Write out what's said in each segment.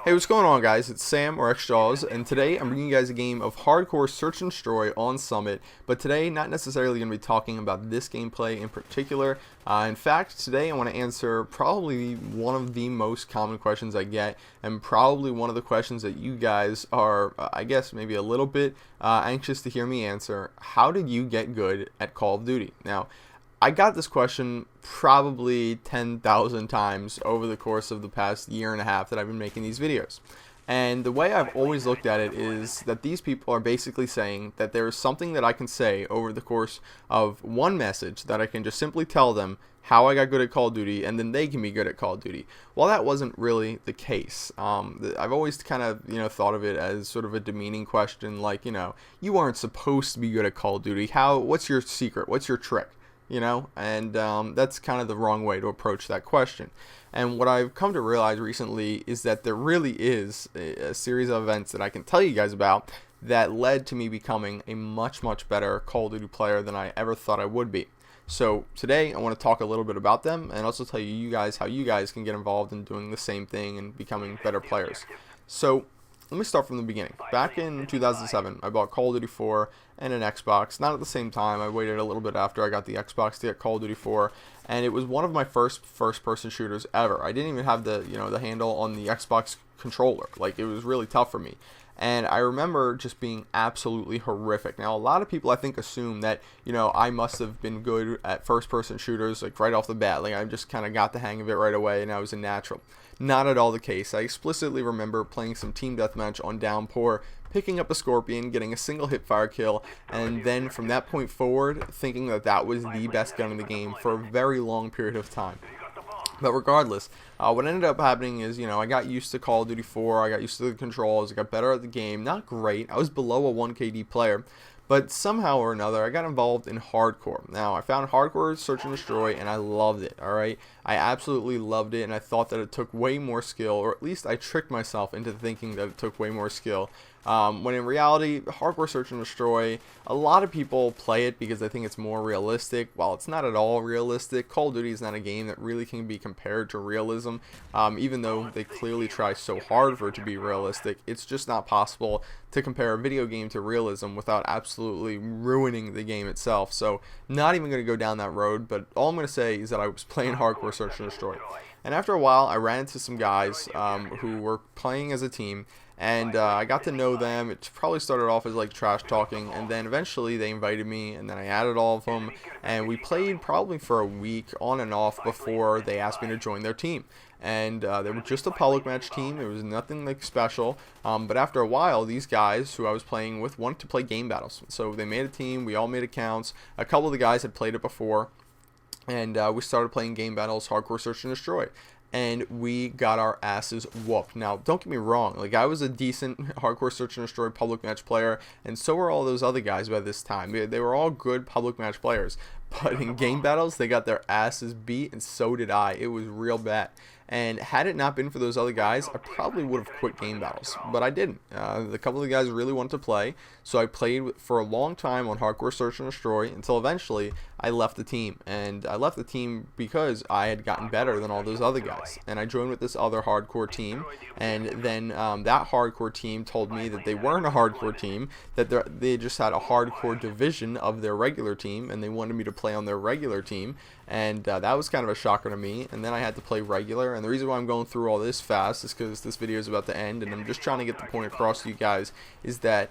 Hey, what's going on, guys? It's Sam or XJaws, and today I'm bringing you guys a game of Hardcore Search and Destroy on Summit. But today, not necessarily going to be talking about this gameplay in particular. In fact, today I want to answer probably one of the most common questions I get, and probably one of the questions that you guys are, I guess, maybe a little bit anxious to hear me answer. How did you get good at Call of Duty? Now, I got this question probably 10,000 times over the course of the past year and a half that I've been making these videos. And the way I've always looked at it is that these people are basically saying that there is something that I can say over the course of one message that I can just simply tell them how I got good at Call of Duty, and then they can be good at Call of Duty. Well, that wasn't really the case. I've always kind of, thought of it as sort of a demeaning question, like, you aren't supposed to be good at Call of Duty. What's your secret? What's your trick? And that's kind of the wrong way to approach that question. And what I've come to realize recently is that there really is a series of events that I can tell you guys about that led to me becoming a much better Call of Duty player than I ever thought I would be. So today I want to talk a little bit about them and also tell you guys how you guys can get involved in doing the same thing and becoming better players. So let me start from the beginning. Back in 2007, I bought Call of Duty 4 and an Xbox. Not at the same time. I waited a little bit after I got the Xbox to get Call of Duty 4, and it was one of my first-person shooters ever. I didn't even have the handle on the Xbox controller. Like, it was really tough for me. And I remember just being absolutely horrific. Now, a lot of people, I think, assume that, I must have been good at first-person shooters, like, right off the bat. Like, I just kind of got the hang of it right away, and I was a natural. Not at all the case. I explicitly remember playing some team deathmatch on Downpour, picking up a Scorpion, getting a single hip-fire kill, and then from that point forward, thinking that that was the best gun in the game for a very long period of time. But regardless, what ended up happening is, I got used to Call of Duty 4, I got used to the controls, I got better at the game. Not great, I was below a 1 KD player, but somehow or another, I got involved in Hardcore. Now, I found Hardcore Search and Destroy, and I loved it, alright? I absolutely loved it, and I thought that it took way more skill, or at least I tricked myself into thinking that it took way more skill. When in reality, Hardcore Search and Destroy, a lot of people play it because they think it's more realistic. While it's not at all realistic, Call of Duty is not a game that really can be compared to realism. Even though they clearly try so hard for it to be realistic, it's just not possible to compare a video game to realism without absolutely ruining the game itself. So, not even going to go down that road, but all I'm going to say is that I was playing Hardcore Search and Destroy. And after a while, I ran into some guys who were playing as a team, and I got to know them. It probably started off as like trash talking, and then eventually they invited me, and then I added all of them, and we played probably for a week on and off before they asked me to join their team. And they were just a public match team. It was nothing like special, but after a while, these guys who I was playing with wanted to play game battles, so they made a team. We all made accounts. A couple of the guys had played it before, and we started playing game battles, Hardcore Search and Destroy, and we got our asses whooped. Now, don't get me wrong, like, I was a decent Hardcore Search and Destroy public match player, and so were all those other guys by this time. They were all good public match players, but in game battles, they got their asses beat, and so did I. It was real bad. And had it not been for those other guys, I probably would have quit game battles, but I didn't. A couple of the guys really wanted to play, so I played for a long time on Hardcore Search and Destroy until eventually I left the team. And I left the team because I had gotten better than all those other guys. And I joined with this other hardcore team, and then that hardcore team told me that they weren't a hardcore team, that they just had a hardcore division of their regular team, and they wanted me to play on their regular team. And that was kind of a shocker to me, and then I had to play regular. And the reason why I'm going through all this fast is because this video is about to end, and I'm just trying to get the point across to you guys, is that,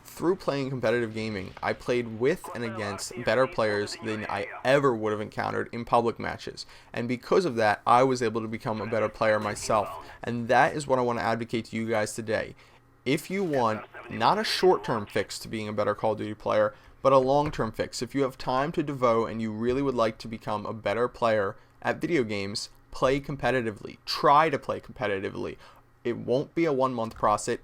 through playing competitive gaming, I played with and against better players than I ever would have encountered in public matches. And because of that, I was able to become a better player myself. And that is what I want to advocate to you guys today. If you want not a short-term fix to being a better Call of Duty player, but a long-term fix, if you have time to devote and you really would like to become a better player at video games, play competitively. Try to play competitively. It won't be a 1-month process.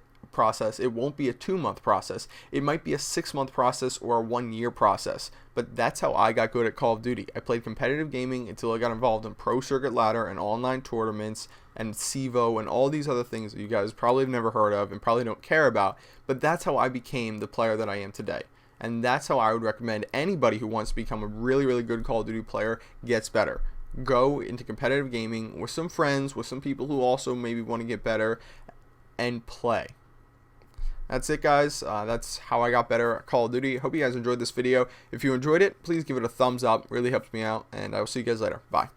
It won't be a 2-month process. It might be a 6-month process or a 1-year process. But that's how I got good at Call of Duty. I played competitive gaming until I got involved in Pro Circuit Ladder and online tournaments and CEVO and all these other things that you guys probably have never heard of and probably don't care about. But that's how I became the player that I am today. And that's how I would recommend anybody who wants to become a really good Call of Duty player gets better. go into competitive gaming with some friends, with some people who also maybe want to get better, and play. That's it, guys. That's how I got better at Call of Duty. Hope you guys enjoyed this video. If you enjoyed it, please give it a thumbs up. Really helps me out, and I will see you guys later. Bye.